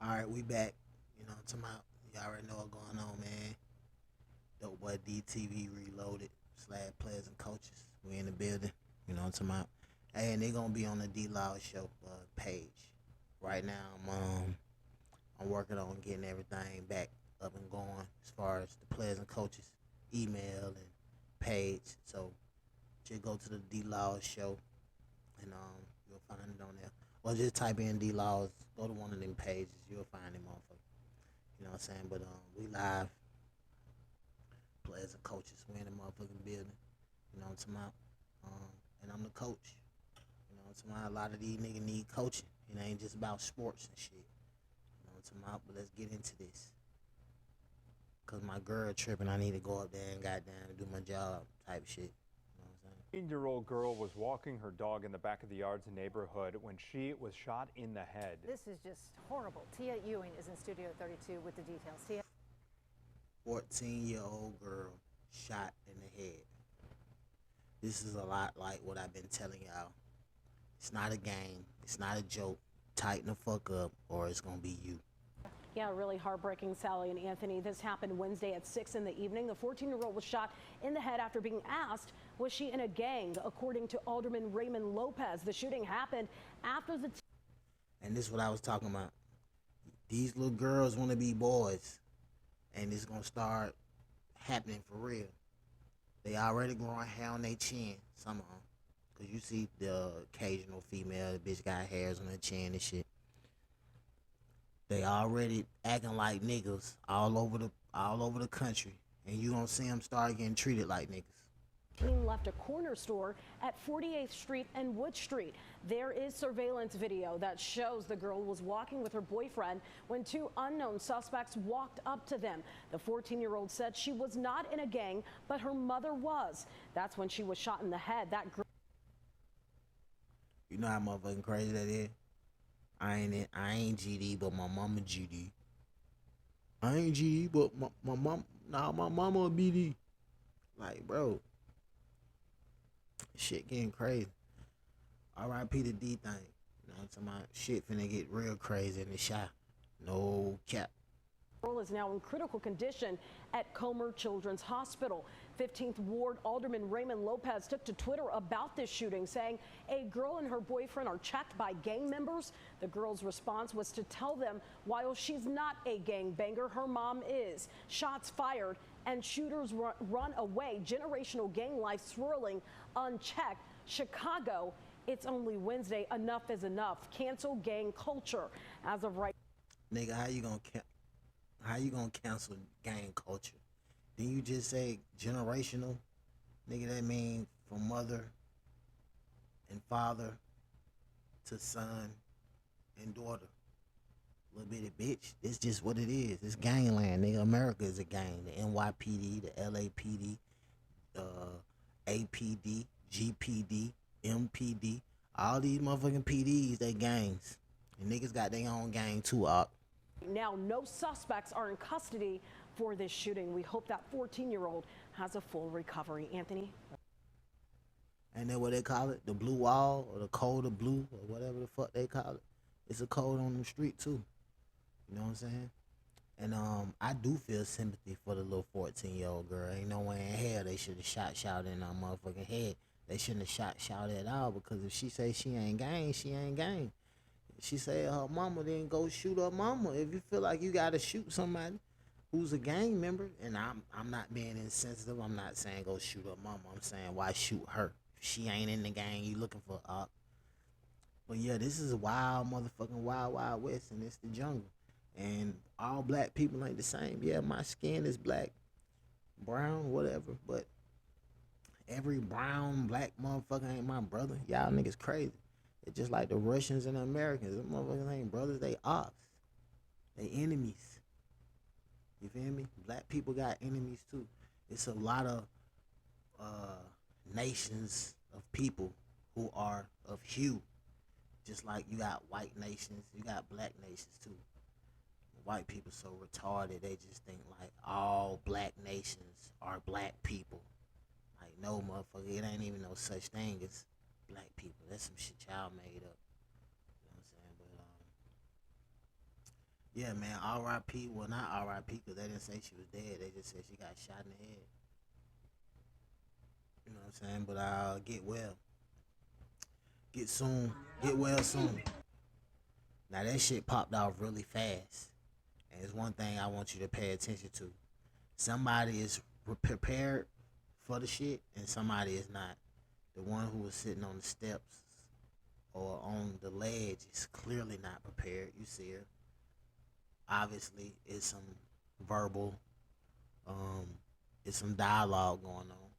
All right, we back. You know, to my you already know what's going on, man. Dope boy DTV Reloaded / players and coaches. We in the building. You know, to my hey, and they gonna be on the D Loud show page. Right now, I'm working on getting everything back up and going as far as the players and coaches email and page. So just go to the D Loud show and you'll find it on there. Or just type in D Laws, go to one of them pages, you'll find them motherfucker. You know what I'm saying? But we live, players and coaches, we in the motherfucking building. You know what I'm talking about? And I'm the coach. You know what I'm talking about? A lot of these niggas need coaching. It ain't just about sports and shit. You know what I'm talking about? But let's get into this. Cause my girl tripping, I need to go up there and goddamn do my job type shit. You know what I'm saying? 18-year-old girl was walking her dog in the back of the Yards neighborhood when she was shot in the head. This is just horrible. Tia Ewing is in Studio 32 with the details. Tia. 14-year-old girl shot in the head. This is a lot like what I've been telling y'all. It's not a game. It's not a joke. Tighten the fuck up or it's gonna be you. Yeah, really heartbreaking, Sally and Anthony. This happened Wednesday at 6 in the evening. The 14-year-old was shot in the head after being asked, was she in a gang? According to Alderman Raymond Lopez, the shooting happened after the... And this is what I was talking about. These little girls want to be boys. And it's going to start happening for real. They already growing hair on their chin, some of them. Because you see the occasional female, the bitch got hairs on her chin and shit. They already acting like niggas all over the country, and you gonna see them start getting treated like niggas. Team left a corner store at 48th Street and Wood Street. There is surveillance video that shows the girl was walking with her boyfriend when two unknown suspects walked up to them. The 14-year-old said she was not in a gang, but her mother was. That's when she was shot in the head. That girl. You know how motherfucking crazy that is. I ain't GD, but my mama GD. I ain't GD, but my mom, nah, my mama a BD. Like, bro, shit getting crazy. R.I.P. the D thing. You know what I'm talking about? Shit finna get real crazy in the shot. No cap. Girl is now in critical condition at Comer Children's Hospital. 15th Ward Alderman Raymond Lopez took to Twitter about this shooting, saying a girl and her boyfriend are checked by gang members. The girl's response was to tell them while she's not a gang banger, her mom is. Shots fired and shooters run away. Generational gang life swirling unchecked. Chicago, it's only Wednesday. Enough is enough. Cancel gang culture. As of right. Nigga, how you gonna cancel gang culture? Then you just say generational? Nigga, that mean from mother and father to son and daughter. Little bitty bitch. It's just what it is. It's gangland, nigga. America is a gang. The NYPD, the LAPD, APD, GPD, MPD. All these motherfucking PDs, they gangs. And niggas got their own gang too, Op. Now, no suspects are in custody for this shooting. We hope that 14-year-old has a full recovery. Anthony? And then what they call it? The blue wall or the code of blue or whatever the fuck they call it. It's a code on the street too. You know what I'm saying? And I do feel sympathy for the little 14-year-old girl. Ain't no way in hell they should have shot in her motherfucking head. They shouldn't have shot at all, because if she say she ain't gang, she ain't gang. She said her mama, then go shoot her mama. If you feel like you gotta shoot somebody who's a gang member, and I'm not being insensitive, I'm not saying go shoot her mama. I'm saying why shoot her? If she ain't in the gang you looking for, But yeah, this is a wild motherfucking wild west, and it's the jungle. And all black people ain't the same. Yeah, my skin is black, brown, whatever, but every brown black motherfucker ain't my brother. Y'all niggas crazy. It's just like the Russians and the Americans. Them motherfuckers ain't brothers, they ops. They enemies. You feel me? Black people got enemies too. It's a lot of nations of people who are of hue. Just like you got white nations, you got black nations too. White people so retarded, they just think like all black nations are black people. Like, no, motherfucker, it ain't even no such thing as black people. That's some shit y'all made up. You know what I'm saying? But Yeah, man, R.I.P. Well, not R.I.P. because they didn't say she was dead. They just said she got shot in the head. You know what I'm saying? But get well. Get soon. Get well soon. Now, that shit popped off really fast. And it's one thing I want you to pay attention to. Somebody is prepared for the shit, and somebody is not. The one who was sitting on the steps or on the ledge is clearly not prepared. You see her. Obviously, it's some verbal, it's some dialogue going on.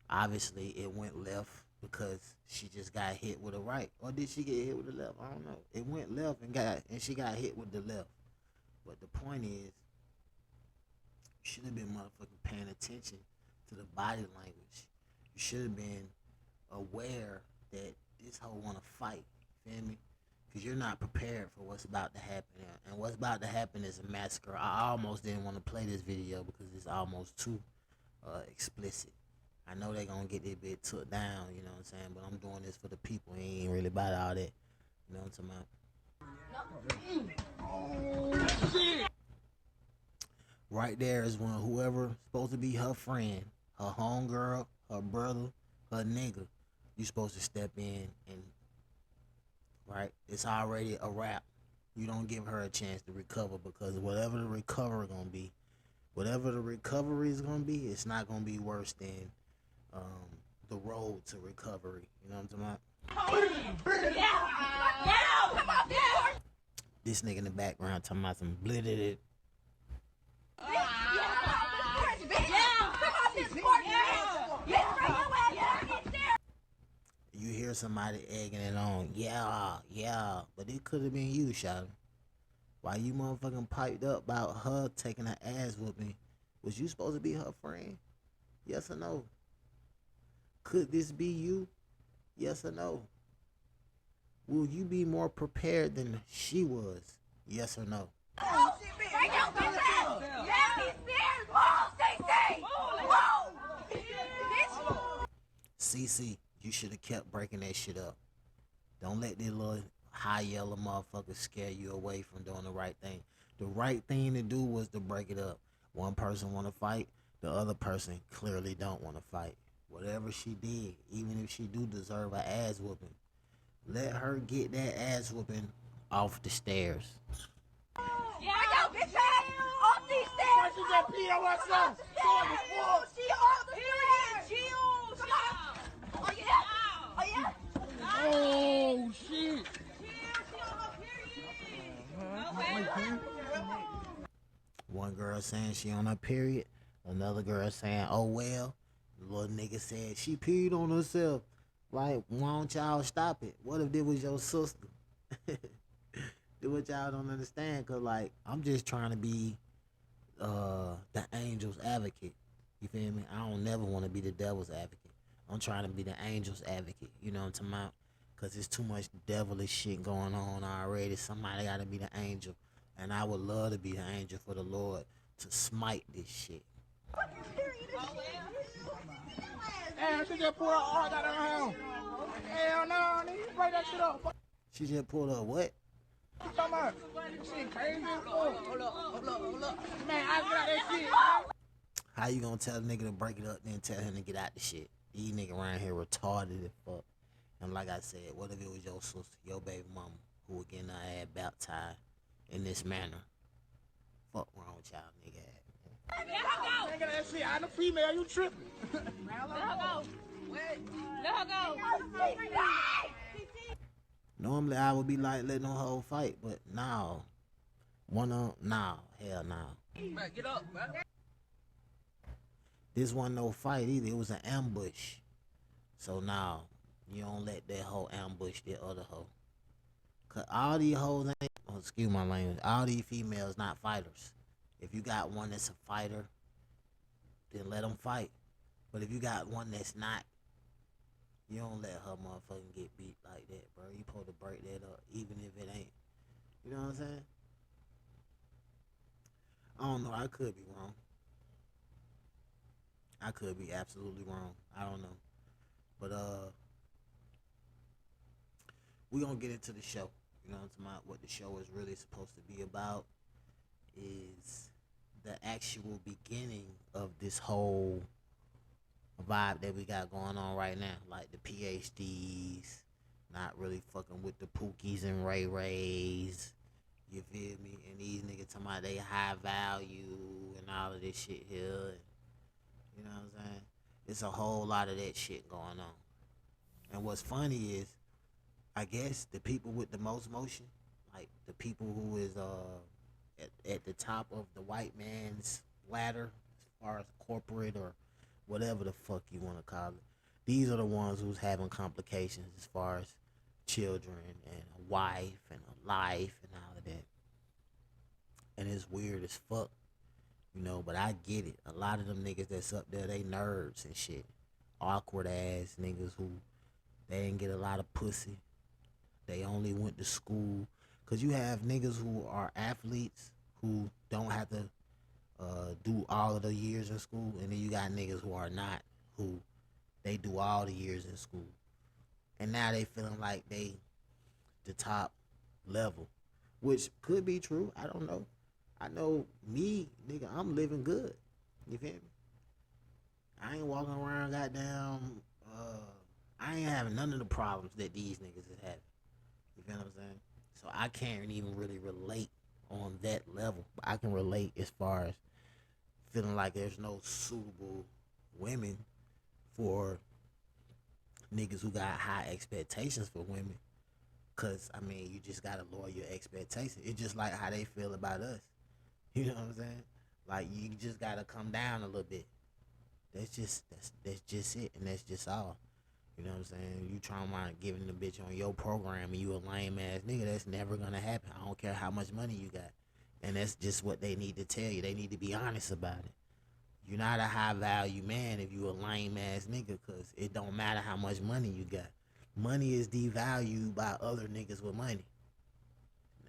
Obviously, it went left because she just got hit with a right, or did she get hit with the left? I don't know. It went left and she got hit with the left. But the point is, you should have been motherfucking paying attention to the body language. You should have been aware that this hoe want to fight. Feel me? Because you're not prepared for what's about to happen. And what's about to happen is a massacre. I almost didn't want to play this video because it's almost too explicit. I know they're going to get this bit took down, you know what I'm saying? But I'm doing this for the people. It ain't really about all that. You know what I'm talking about? Right there is when whoever supposed to be her friend, her homegirl, her brother, her nigga, you supposed to step in and, right? It's already a wrap. You don't give her a chance to recover because whatever the recovery gonna be, whatever the recovery is gonna be, it's not gonna be worse than the road to recovery. You know what I'm talking about? This nigga in the background talking about some blitted. You hear somebody egging it on, yeah, but it could have been you, shawty. Why you motherfucking piped up about her taking her ass whooping? Was you supposed to be her friend? Yes or no? Could this be you? Yes or no? Will you be more prepared than she was? Yes or no? CC, you should have kept breaking that shit up. Don't let this little high yellow motherfucker scare you away from doing the right thing. The right thing to do was to break it up. One person want to fight, the other person clearly don't want to fight. Whatever she did, even if she do deserve an ass whooping, let her get that ass whooping off the stairs. Yeah, I go, bitch ass off these stairs. She just peed on herself. She off the stairs. Chill. Come on. Oh yeah. Oh yeah. Oh shit. She on her period. One girl saying she on her period, another girl saying, oh well. The little nigga said she peed on herself. Like, why don't y'all stop it? What if this was your sister? Do what y'all don't understand, cause like I'm just trying to be the angel's advocate. You feel me? I don't never want to be the devil's advocate. I'm trying to be the angel's advocate. You know what I'm talking about? Cause there's too much devilish shit going on already. Somebody gotta be the angel, and I would love to be the angel for the Lord to smite this shit. Hey, she just pulled her arm out of her house. Hell no, nigga, break that shit up. She just pulled up what? What you talking about? Shit crazy as fuck. Hold up. Man, I got that shit. How you gonna tell a nigga to break it up, then tell him to get out the shit? These niggas around here retarded as fuck. And like I said, what if it was your sister, your baby mama, who was getting her ass baptized in this manner? Fuck wrong with y'all, nigga ass. Let her go. That shit, I'm a female, you tripping. Let her go. Let her go. Normally I would be like letting them whole fight, but no. Hell no. Man, get up, man. This wasn't no fight either, it was an ambush. So now, you don't let that hoe ambush the other hoe. Cause all these hoes ain't, excuse my language, all these females not fighters. If you got one that's a fighter, then let them fight. But if you got one that's not, you don't let her motherfucking get beat like that, bro. You supposed to break that up, even if it ain't. You know what I'm saying? I don't know. I could be wrong. I could be absolutely wrong. I don't know. But we're gonna get into the show. You know what I'm talking about? What the show is really supposed to be about. is the actual beginning of this whole vibe that we got going on right now. Like the PhDs, not really fucking with the Pookies and Ray Rays. You feel me? And these niggas talking about they high value and all of this shit here. And, you know what I'm saying? It's a whole lot of that shit going on. And what's funny is, I guess the people with the most motion, like the people who is at the top of the white man's ladder, as far as corporate or whatever the fuck you want to call it, these are the ones who's having complications as far as children and a wife and a life and all of that. And it's weird as fuck, you know, but I get it. A lot of them niggas that's up there, they nerds and shit. Awkward ass niggas who they didn't get a lot of pussy. They only went to school. Cause you have niggas who are athletes who don't have to do all of the years in school, and then you got niggas who are not, who they do all the years in school, and now they feeling like they the top level, which could be true. I don't know. I know me, nigga, I'm living good. You feel me? I ain't walking around goddamn. I ain't having none of the problems that these niggas is having. You feel what I'm saying? So I can't even really relate on that level. But I can relate as far as feeling like there's no suitable women for niggas who got high expectations for women. Cause I mean, you just gotta lower your expectations. It's just like how they feel about us. You know what I'm saying? Like you just gotta come down a little bit. That's just it, and that's just all. You know what I'm saying? You trying to giving the bitch on your program and you a lame ass nigga, that's never gonna happen. I don't care how much money you got. And that's just what they need to tell you. They need to be honest about it. You're not a high value man if you a lame ass nigga, cause it don't matter how much money you got. Money is devalued by other niggas with money.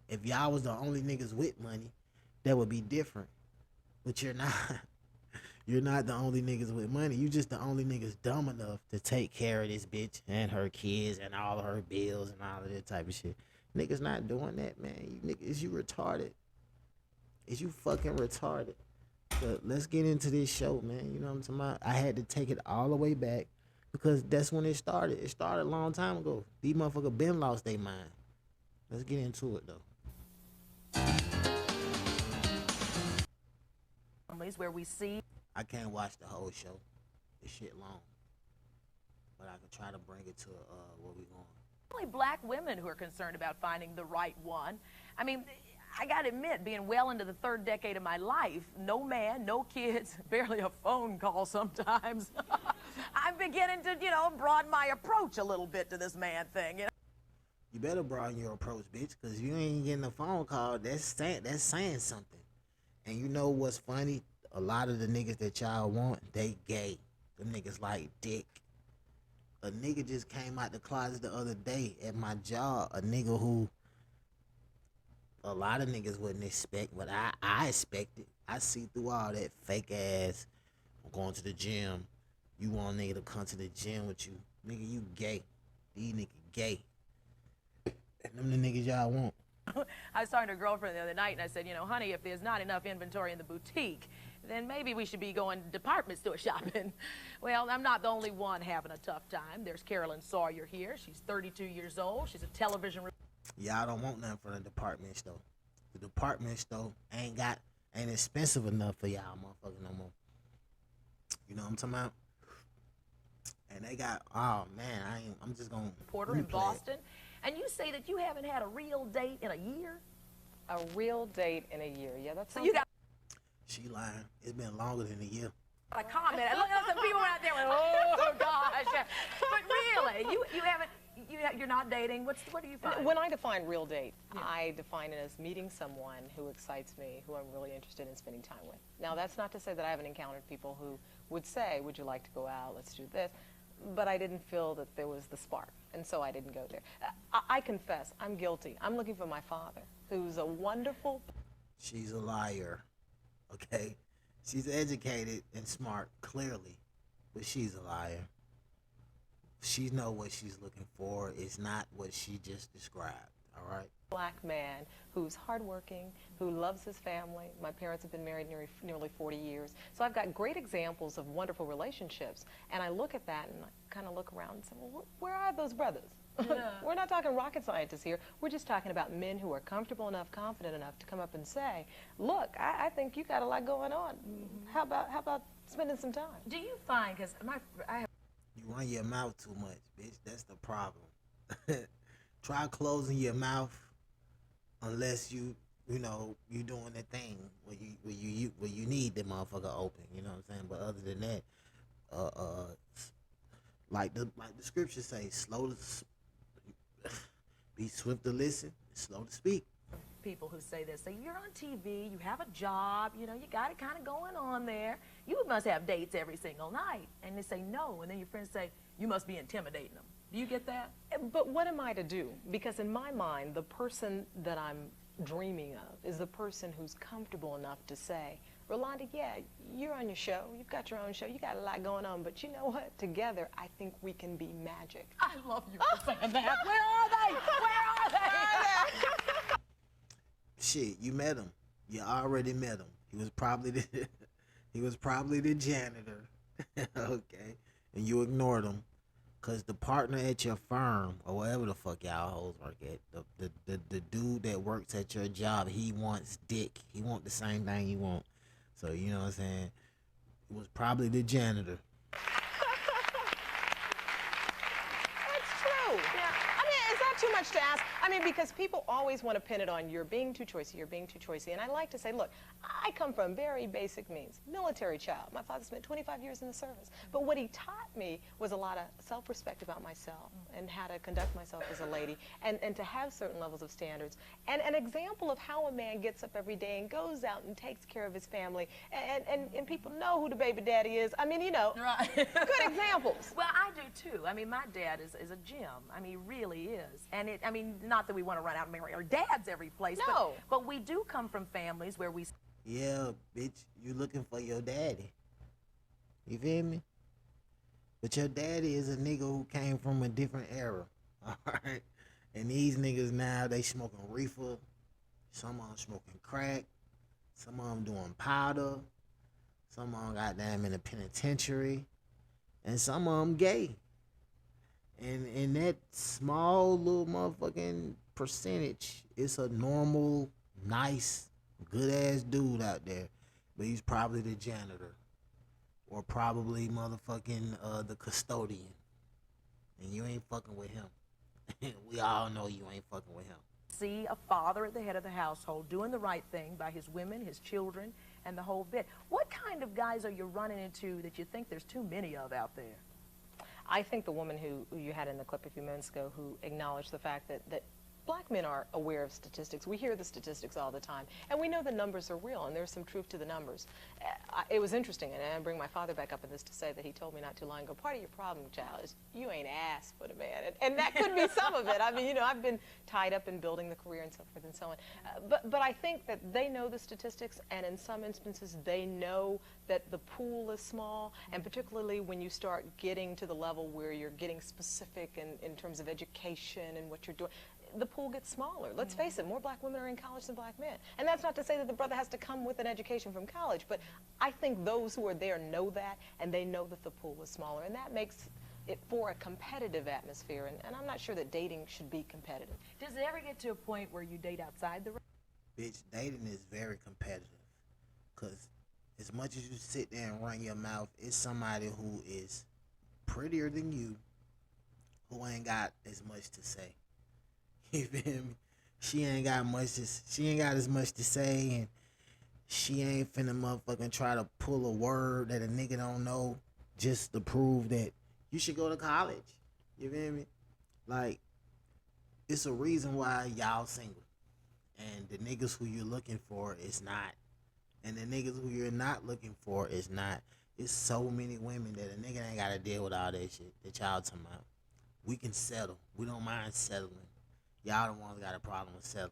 If y'all was the only niggas with money, that would be different. But you're not. You're not the only niggas with money. You just the only niggas dumb enough to take care of this bitch and her kids and all of her bills and all of that type of shit. Niggas not doing that, man. You niggas, is you retarded? Is you fucking retarded? But let's get into this show, man. You know what I'm talking about? I had to take it all the way back because that's when it started. It started a long time ago. These motherfuckers been lost their mind. Let's get into it, though. Where we see I can't watch the whole show. This shit long. But I can try to bring it to where we going. only black women who are concerned about finding the right one. I mean, I gotta admit, being well into the third decade of my life, no man, no kids, barely a phone call sometimes. I'm beginning to, you know, broaden my approach a little bit to this man thing. You know? You better broaden your approach, bitch, because you ain't getting a phone call. That's saying something. And you know what's funny? A lot of the niggas that y'all want, they gay. Them niggas like dick. A nigga just came out the closet the other day at my job. A nigga who a lot of niggas wouldn't expect, but I expected. I see through all that fake ass. I'm going to the gym. You want a nigga to come to the gym with you. Nigga, you gay. These niggas gay. And them the niggas y'all want. I was talking to a girlfriend the other night, and I said, you know, honey, if there's not enough inventory in the boutique, then maybe we should be going department store shopping. Well, I'm not the only one having a tough time. There's Carolyn Sawyer here. She's 32 years old. She's a television... Y'all don't want nothing from the department store. The department store ain't expensive enough for y'all motherfuckers no more. You know what I'm talking about? And they got, oh man, I'm just gonna... Reporter in Boston. And you say that you haven't had a real date in a year? A real date in a year. Yeah, that's... So you got... She lying. It's been longer than a year. A comment. Look at some people out there with, oh gosh. But really, you haven't... You're not dating. What do you find? When I define real date, I define it as meeting someone who excites me, who I'm really interested in spending time with. Now, that's not to say that I haven't encountered people who would say, would you like to go out? Let's do this. But I didn't feel that there was the spark, and so I didn't go there. I confess, I'm guilty. I'm looking for my father, who's a wonderful... She's a liar, okay? She's educated and smart, clearly, but she's a liar. She know what she's looking for. It's not what she just described, all right? Black man who's hardworking, who loves his family. My parents have been married nearly 40 years. So I've got great examples of wonderful relationships. And I look at that and I kind of look around and say, well, where are those brothers? Yeah. We're not talking rocket scientists here. We're just talking about men who are comfortable enough, confident enough to come up and say, look, I think you got a lot going on. How about spending some time? Do you find, because I have You run your mouth too much, bitch. That's the problem. Try closing your mouth unless you know, you doing the thing where you need the motherfucker open. You know what I'm saying? But other than that, like the scriptures say, be swift to listen, slow to speak. people who say this, say, you're on TV, you have a job, you know, you got it kind of going on there. You must have dates every single night. And they say no, and then your friends say, you must be intimidating them. Do you get that? But what am I to do? Because in my mind, the person that I'm dreaming of is the person who's comfortable enough to say, Rolanda, yeah, you're on your show, you've got your own show, you got a lot going on, but you know what? Together, I think we can be magic. I love you for saying that. Where are they? Where are they? Shit, you met him. You already met him. He was probably the janitor. Okay. And you ignored him. Cause the partner at your firm or wherever the fuck y'all hoes work at, the dude that works at your job, he wants dick. He want the same thing you want. So you know what I'm saying? It was probably the janitor. That's true. Yeah. I mean, it's not too much to ask. I mean, because people always want to pin it on you're being too choicy, you're being too choicy. And I like to say, look, I come from very basic means. Military child. My father spent 25 years in the service. But what he taught me was a lot of self-respect about myself and how to conduct myself as a lady and to have certain levels of standards. And an example of how a man gets up every day and goes out and takes care of his family and people know who the baby daddy is. I mean, you know, Right. good examples. Well, I do too. I mean, my dad is a gem. I mean, he really is. And I mean, not that we want to run out and marry our dads every place. No. But we do come from families where we... Yeah, bitch, you looking for your daddy. You feel me? But your daddy is a nigga who came from a different era. Alright? And these niggas now, they smoking reefer. Some of them smoking crack. Some of them doing powder. Some of them goddamn in the penitentiary. And some of them gay. And in that small little motherfucking percentage, it's a normal, nice, good-ass dude out there. But he's probably the janitor. Or probably motherfucking the custodian. And you ain't fucking with him. We all know you ain't fucking with him. see a father at the head of the household doing the right thing by his women, his children, and the whole bit. What kind of guys are you running into that you think there's too many of out there? I think the woman who you had in the clip a few minutes ago who acknowledged the fact that black men are aware of statistics. We hear the statistics all the time, and we know the numbers are real, and there's some truth to the numbers. It was interesting, and I bring my father back up in this to say that he told me not too long ago, part of your problem, child, is you ain't asked for the man, and that could be some of it. I mean, you know, I've been tied up in building the career and so forth and so on. But I think that they know the statistics, and in some instances, they know that the pool is small, and particularly when you start getting to the level where you're getting specific in terms of education and what you're doing, the pool gets smaller. Let's face it, more black women are in college than black men. And that's not to say that the brother has to come with an education from college, but I think those who are there know that, and they know that the pool is smaller, and that makes it for a competitive atmosphere, and I'm not sure that dating should be competitive. Does it ever get to a point where you date outside the... Bitch, dating is very competitive, because as much as you sit there and run your mouth, it's somebody who is prettier than you, who ain't got as much to say. You feel me? She ain't got as much to say, and she ain't finna motherfucking try to pull a word that a nigga don't know just to prove that you should go to college. You feel me? Like, it's a reason why y'all single. And the niggas who you're looking for is not. And the niggas who you're not looking for is not. It's so many women that a nigga ain't gotta deal with all that shit that y'all talking about. We can settle. We don't mind settling. Y'all the ones got a problem with settling.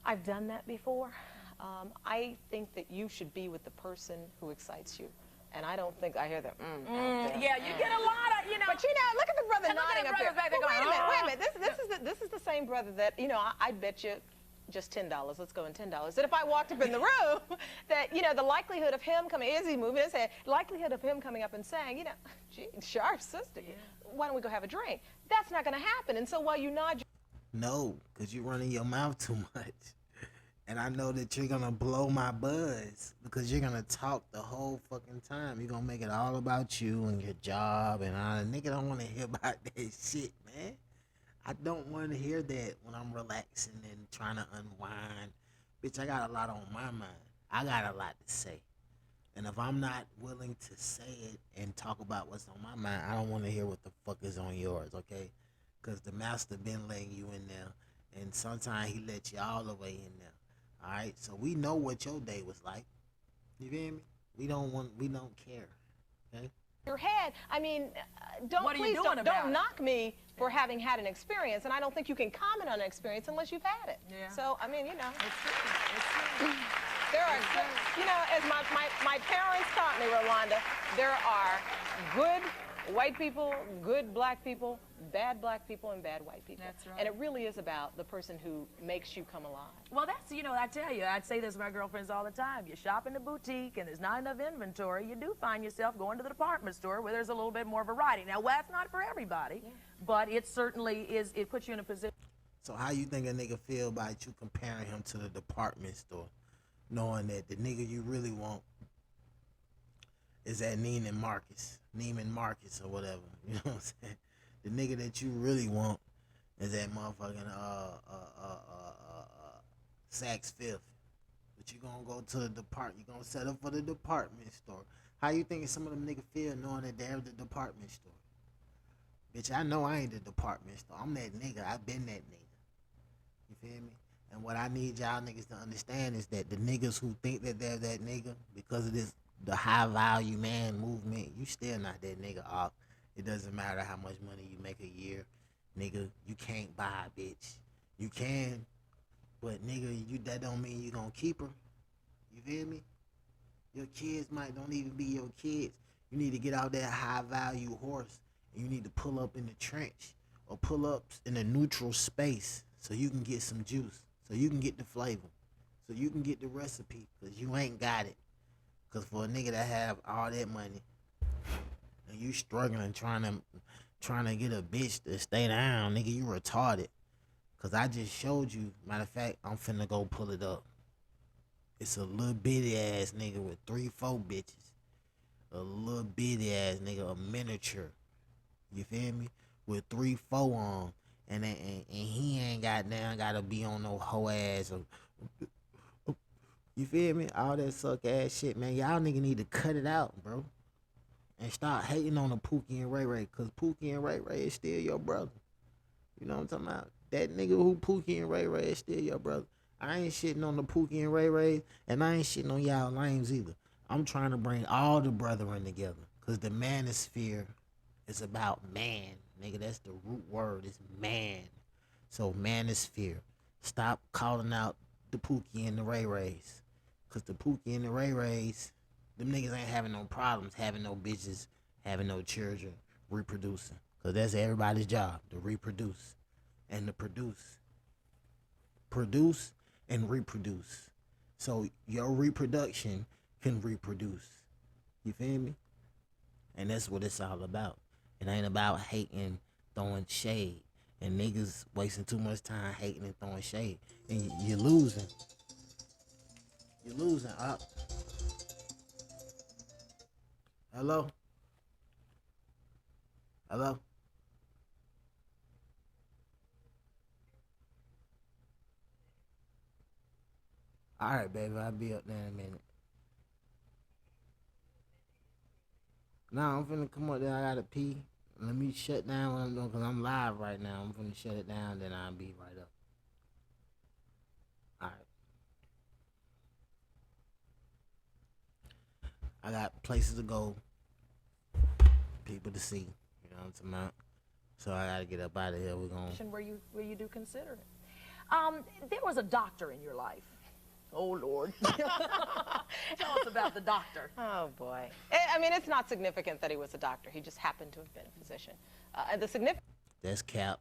I've done that before. I think that you should be with the person who excites you. And I don't think I hear the out there. Yeah, you get a lot of, you know. But you know, look at the brother And look at nodding the up there. brothers back there Well, going, wait a minute. This is the same brother that, you know, I'd bet you just $10. Let's go in $10. That if I walked up in the room, that, you know, the likelihood of him coming, is he moving his head, likelihood of him coming up and saying, you know, gee, sharp sister, why don't we go have a drink? That's not going to happen. And so while you nod, No, because you're running your mouth too much. And I know that you're going to blow my buzz because you're going to talk the whole fucking time. You're going to make it all about you and your job. And I, nigga, don't want to hear about that shit, man. I don't want to hear that when I'm relaxing and trying to unwind. Bitch, I got a lot on my mind. I got a lot to say. And if I'm not willing to say it and talk about what's on my mind, I don't want to hear what the fuck is on yours, okay? Because the master been letting you in there. And sometimes he let you all the way in there. All right? So we know what your day was like. You feel me? We don't care, okay? your head. I mean, don't knock me for having had an experience, and I don't think you can comment on an experience unless you've had it. Yeah. So, I mean, you know. There are, you know, as my parents taught me, Rolanda, there are good white people, good black people, bad black people, and bad white people. That's right. And it really is about the person who makes you come alive. Well, that's, you know, I tell you, I'd say this to my girlfriends all the time. You shop in the boutique and there's not enough inventory, you do find yourself going to the department store where there's a little bit more variety. Now, well, that's not for everybody, but it certainly is, it puts you in a position. So how you think a nigga feel about you comparing him to the department store, knowing that the nigga you really want is that Neiman Marcus or whatever, you know what I'm saying? The nigga that you really want is that motherfucking Saks Fifth. But you gonna go to the department, you gonna set up for the department store. How you think some of them niggas feel knowing that they're the department store? Bitch, I know I ain't the department store. I'm that nigga. I've been that nigga. You feel me? And what I need y'all niggas to understand is that the niggas who think that they're that nigga because of this, the high value man movement, you still not that nigga off. It doesn't matter how much money you make a year. Nigga, you can't buy a bitch. You can, but nigga, that don't mean you gonna keep her. You feel me? Your kids don't even be your kids. You need to get out that high value horse and you need to pull up in the trench or pull up in a neutral space so you can get some juice, so you can get the flavor, so you can get the recipe, because you ain't got it. Because for a nigga to have all that money and you struggling trying to get a bitch to stay down, nigga, you retarded. Because I just showed you, matter of fact, I'm finna go pull it up. It's a little bitty ass nigga with 3-4 bitches. A little bitty ass nigga, a miniature. You feel me? With 3-4 on. And he ain't gotta be on no hoe ass or, you feel me? All that suck ass shit, man. Y'all nigga need to cut it out, bro. And stop hating on the Pookie and Ray Ray, cause Pookie and Ray Ray is still your brother. You know what I'm talking about? That nigga who Pookie and Ray Ray is still your brother. I ain't shitting on the Pookie and Ray Ray, and I ain't shitting on y'all lames either. I'm trying to bring all the brethren together, cause the manosphere is about man. Nigga, that's the root word, is man. So manosphere. Stop calling out the Pookie and the Ray Rays. Cause the Pookie and the Ray Rays, them niggas ain't having no problems, having no bitches, having no children, reproducing. Cause that's everybody's job, to reproduce and to produce. Produce and reproduce. So your reproduction can reproduce. You feel me? And that's what it's all about. It ain't about hating, throwing shade. And niggas wasting too much time hating and throwing shade. And you're losing. You're losing, up. Hello? Hello? All right, baby, I'll be up there in a minute. Nah, I'm finna come up there. I gotta pee. Let me shut down what I'm doing, because I'm live right now. I'm finna shut it down, then I'll be right up. All right. I got places to go, people to see. You know what I'm talking about? So I gotta get up out of here. We're going. Where you do consider it. There was a doctor in your life Oh, Lord. Tell us about the doctor. Oh, boy. I mean, it's not significant that he was a doctor. He just happened to have been a physician. The significant... That's cap.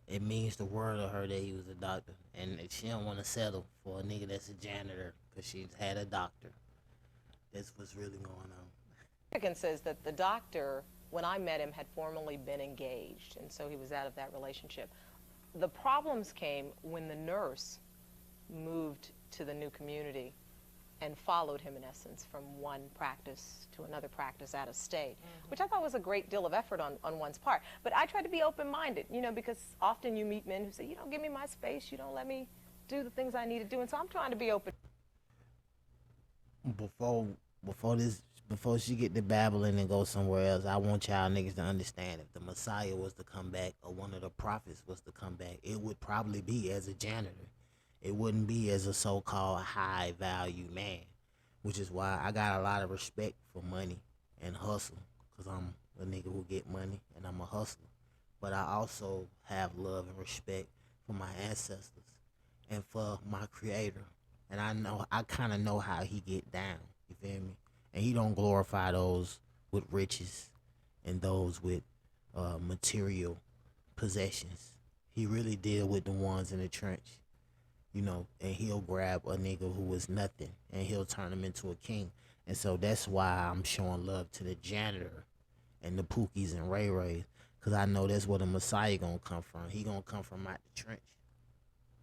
It means the world to her that he was a doctor. And she don't want to settle for a nigga that's a janitor because she's had a doctor. That's what's really going on. Significance is that the doctor, when I met him, had formerly been engaged, and so he was out of that relationship. The problems came when the nurse moved to the new community and followed him, in essence, from one practice to another practice out of state, which I thought was a great deal of effort on one's part. But I try to be open-minded, you know, because often you meet men who say, you don't give me my space, you don't let me do the things I need to do, and so I'm trying to be open. Before she get to babbling and go somewhere else, I want y'all niggas to understand, if the Messiah was to come back or one of the prophets was to come back, it would probably be as a janitor. It wouldn't be as a so-called high-value man, which is why I got a lot of respect for money and hustle, because I'm a nigga who get money and I'm a hustler. But I also have love and respect for my ancestors and for my creator. And I kind of know how he get down, you feel me? And he don't glorify those with riches and those with material possessions. He really deal with the ones in the trench, you know, and he'll grab a nigga who was nothing and he'll turn him into a king. And so that's why I'm showing love to the janitor and the Pookies and Ray Rays, because I know that's where the Messiah gonna come from. He gonna come from out the trench.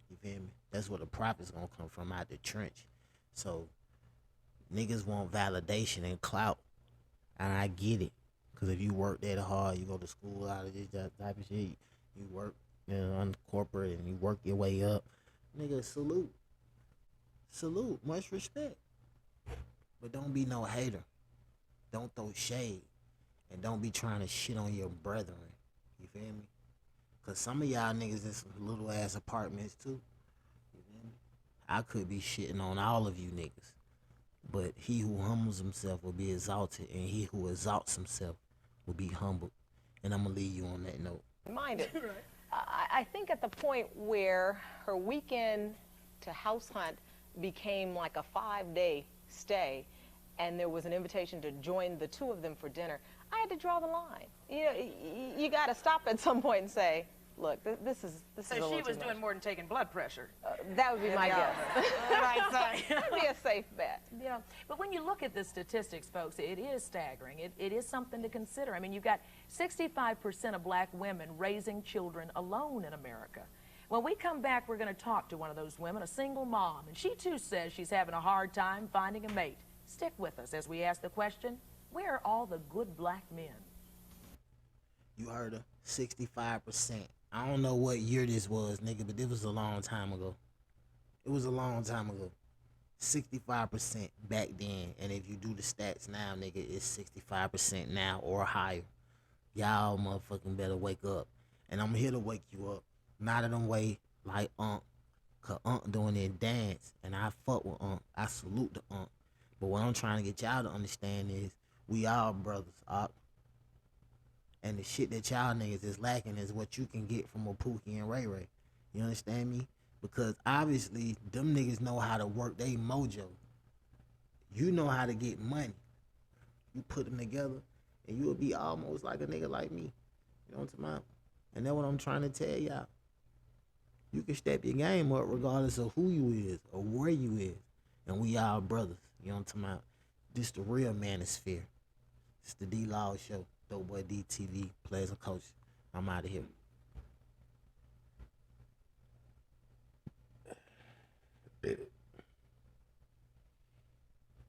You feel me? That's where the prophet's gonna come from, out the trench. So niggas want validation and clout, and I get it. Because if you work that hard, you go to school out of this type of shit, you work, you know, on corporate and you work your way up, nigga, salute. Salute, much respect. But don't be no hater. Don't throw shade. And don't be trying to shit on your brethren. You feel me? Because some of y'all niggas in some little ass apartments too. You feel me? I could be shitting on all of you niggas. But he who humbles himself will be exalted, and he who exalts himself will be humbled. And I'm going to leave you on that note. Minded. I think at the point where her weekend to house hunt became like a 5-day stay, and there was an invitation to join the two of them for dinner, I had to draw the line. You know, you got to stop at some point and say, look, this is a So little she was too doing much. more than taking blood pressure. That would be my guess. That'd be a safe bet. Yeah, but when you look at the statistics, folks, it is staggering. It is something to consider. I mean, you've got 65% of black women raising children alone in America. When we come back, we're going to talk to one of those women, a single mom, and she too says she's having a hard time finding a mate. Stick with us as we ask the question, where are all the good black men? You heard her, 65%. I don't know what year this was, nigga, but it was a long time ago. It was a long time ago. 65% back then. And if you do the stats now, nigga, it's 65% now or higher. Y'all motherfucking better wake up. And I'm here to wake you up. Not in a way like Unc. Cause Unc doing their dance. And I fuck with Unc. I salute the Unc. But what I'm trying to get y'all to understand is we all brothers, Unc. And the shit that y'all niggas is lacking is what you can get from a Pookie and Ray Ray. You understand me? Because obviously, them niggas know how to work they mojo. You know how to get money. You put them together, and you'll be almost like a nigga like me. You know what I'm talking about? And that's what I'm trying to tell y'all. You can step your game up regardless of who you is or where you is. And we all brothers. You know what I'm talking about? This the real manosphere. It's the D-Law Show. Dope Boy DTV, Players and Coach. I'm out of here.